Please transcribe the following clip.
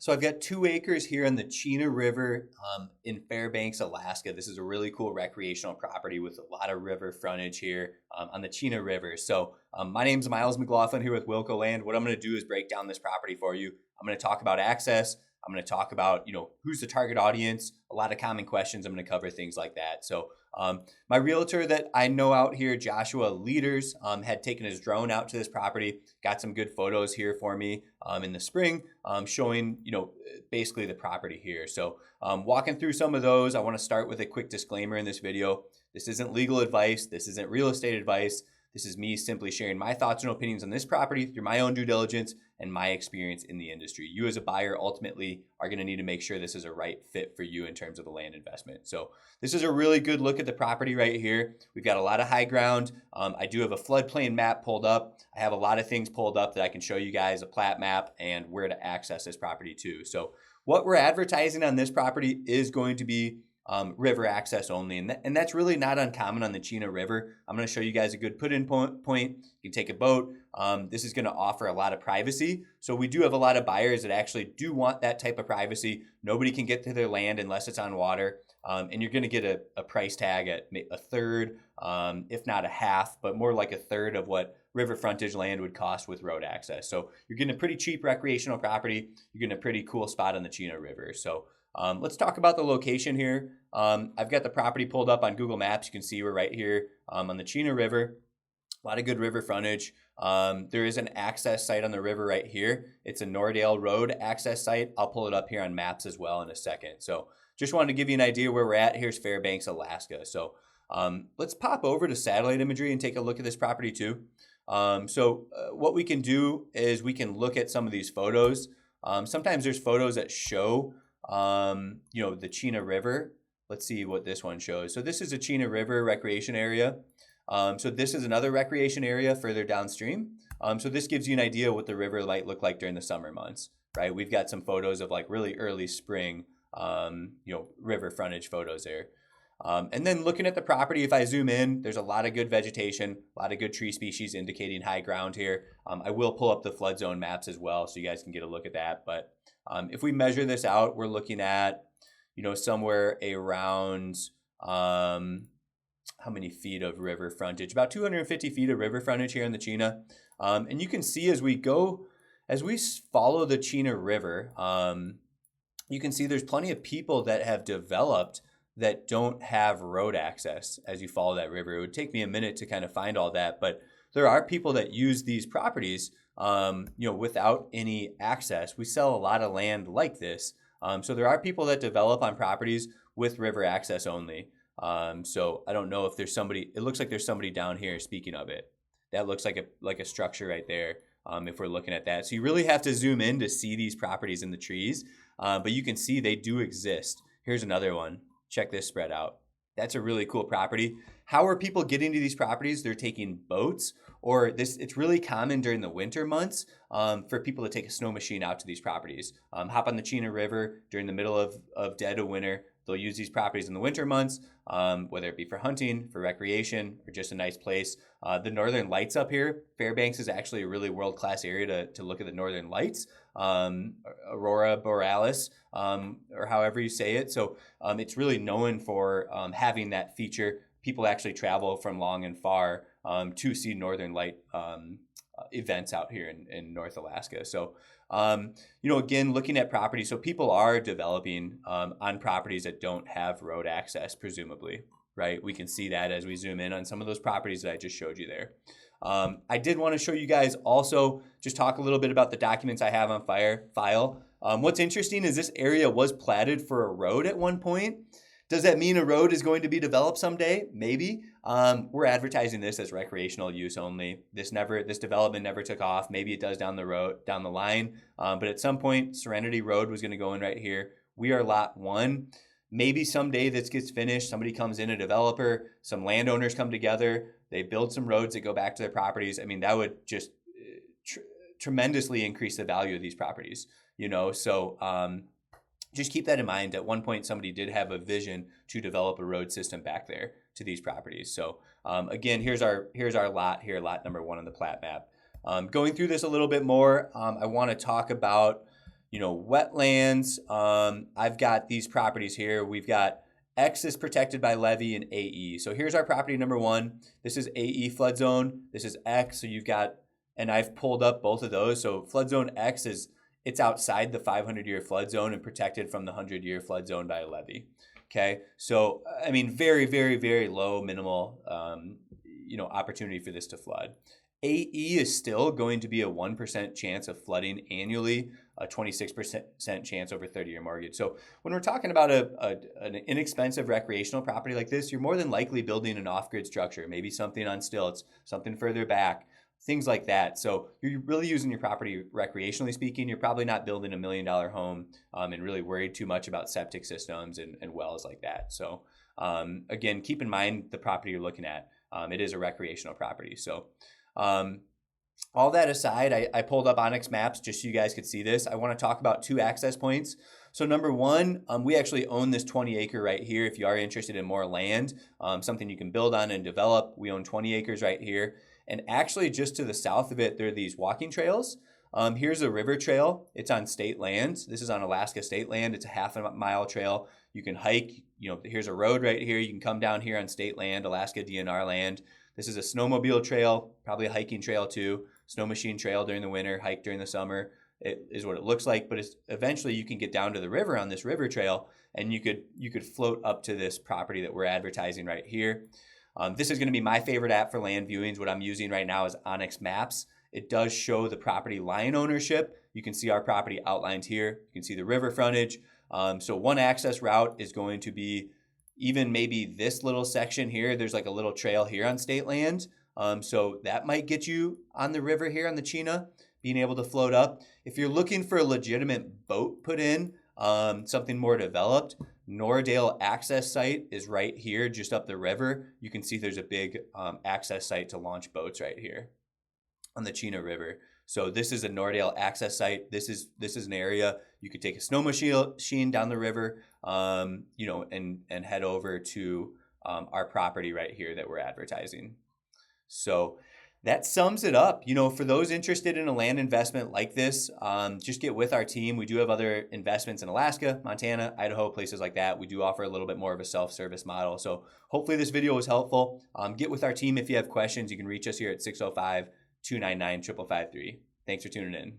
So I've got 2 acres here on the Chena River in Fairbanks, Alaska. This is a really cool recreational property with a lot of river frontage here on the Chena River. So my name is Miles McLaughlin here with Wilco Land. What I'm going to do is break down this property for you. I'm going to talk about access. I'm going to talk about, who's the target audience, a lot of common questions. I'm going to cover things like that. So my realtor that I know out here, Joshua Leaders, had taken his drone out to this property, got some good photos here for me in the spring, showing, basically the property here. So walking through some of those, I want to start with a quick disclaimer in this video. This isn't legal advice. This isn't real estate advice. This is me simply sharing my thoughts and opinions on this property through my own due diligence and my experience in the industry. You as a buyer ultimately are going to need to make sure this is a right fit for you in terms of the land investment. So this is a really good look at the property right here. We've got a lot of high ground. I do have a floodplain map pulled up. I have a lot of things pulled up that I can show you guys, a plat map and where to access this property too. So what we're advertising on this property is going to be river access only. And that's really not uncommon on the Chena River. I'm going to show you guys a good put-in point. You can take a boat. This is going to offer a lot of privacy. So we do have a lot of buyers that actually do want that type of privacy. Nobody can get to their land unless it's on water. And you're going to get a price tag at a third, if not a half, but more like a third of what river frontage land would cost with road access. So you're getting a pretty cheap recreational property. You're getting a pretty cool spot on the Chena River. So let's talk about the location here. I've got the property pulled up on Google Maps. You can see we're right here on the Chena River. A lot of good river frontage. There is an access site on the river right here. It's a Nordale Road access site. I'll pull it up here on maps as well in a second. So just wanted to give you an idea where we're at. Here's Fairbanks, Alaska. So let's pop over to satellite imagery and take a look at this property too. What we can do is we can look at some of these photos. Sometimes there's photos that show the Chena River. Let's see what this one shows. So this is a Chena River recreation area. So this is another recreation area further downstream. So this gives you an idea what the river might look like during the summer months, right? We've got some photos of like really early spring, river frontage photos there. And then looking at the property, if I zoom in, there's a lot of good vegetation, a lot of good tree species indicating high ground here. I will pull up the flood zone maps as well so you guys can get a look at that. But if we measure this out, we're looking at, somewhere around, how many feet of river frontage? About 250 feet of river frontage here in the Chena. And you can see as we follow the Chena River, you can see there's plenty of people that have developed that don't have road access as you follow that river. It would take me a minute to kind of find all that, but there are people that use these properties, without any access. We sell a lot of land like this. So there are people that develop on properties with river access only. So I don't know if there's somebody, it looks like there's somebody down here, speaking of it. That looks like a structure right there, if we're looking at that. So you really have to zoom in to see these properties in the trees, but you can see they do exist. Here's another one. Check this spread out. That's a really cool property. How are people getting to these properties? They're taking boats, or it's really common during the winter months for people to take a snow machine out to these properties. Hop on the Chena River during the middle of dead of winter. They'll use these properties in the winter months, whether it be for hunting, for recreation, or just a nice place. The northern lights up here, Fairbanks is actually a really world-class area to look at the northern lights, Aurora Borealis, or however you say it. So it's really known for having that feature. People actually travel from long and far to see northern light events out here in North Alaska. So, again, looking at property, so people are developing on properties that don't have road access, presumably, right? We can see that as we zoom in on some of those properties that I just showed you there. I did want to show you guys also, just talk a little bit about the documents I have on file. What's interesting is this area was platted for a road at one point. Does that mean a road is going to be developed someday? Maybe. We're advertising this as recreational use only. This development never took off. Maybe it does down the line. But at some point, Serenity Road was going to go in right here. We are lot 1. Maybe someday this gets finished. Somebody comes in, a developer, some landowners come together. They build some roads that go back to their properties. I mean, that would just tremendously increase the value of these properties. So just keep that in mind. At one point, somebody did have a vision to develop a road system back there to these properties. So again, here's our lot here, lot number 1 on the plat map. Going through this a little bit more, I want to talk about, wetlands. I've got these properties here. We've got X is protected by levee and AE. So here's our property number 1. This is AE flood zone. This is X. So you've got, and I've pulled up both of those. So flood zone X it's outside the 500-year flood zone and protected from the 100-year flood zone by a levee. Okay, so I mean, very, very, very low, minimal, opportunity for this to flood. AE is still going to be a 1% chance of flooding annually, a 26% chance over 30-year mortgage. So when we're talking about an inexpensive recreational property like this, you're more than likely building an off-grid structure, maybe something on stilts, something further back, things like that. So you're really using your property recreationally speaking. You're probably not building $1 million home and really worried too much about septic systems and wells like that. So again, keep in mind the property you're looking at. It is a recreational property. So all that aside, I pulled up Onyx maps just so you guys could see this. I want to talk about 2 access points. So number 1, we actually own this 20 acre right here. If you are interested in more land, something you can build on and develop, we own 20 acres right here. And actually just to the south of it, there are these walking trails. Here's a river trail. It's on state land. This is on Alaska state land. It's a half-mile trail. You can hike. Here's a road right here. You can come down here on state land, Alaska DNR land. This is a snowmobile trail, probably a hiking trail too. Snow machine trail during the winter, hike during the summer. It is what it looks like, but eventually you can get down to the river on this river trail, and you could float up to this property that we're advertising right here. This is going to be my favorite app for land viewings. What I'm using right now is Onyx Maps. It does show the property line ownership. You can see our property outlined here. You can see the river frontage. So one access route is going to be even maybe this little section here. There's like a little trail here on state land. So that might get you on the river here on the Chena, being able to float up. If you're looking for a legitimate boat put in, something more developed, Noradale access site is right here, just up the river. You can see there's a big access site to launch boats right here on the Chena River. So this is a Noradale access site. This is an area you could take a snow machine down the river, and head over to our property right here that we're advertising. So that sums it up. For those interested in a land investment like this, just get with our team. We do have other investments in Alaska, Montana, Idaho, places like that. We do offer a little bit more of a self-service model. So hopefully this video was helpful. Get with our team if you have questions. You can reach us here at 605-299-5553. Thanks for tuning in.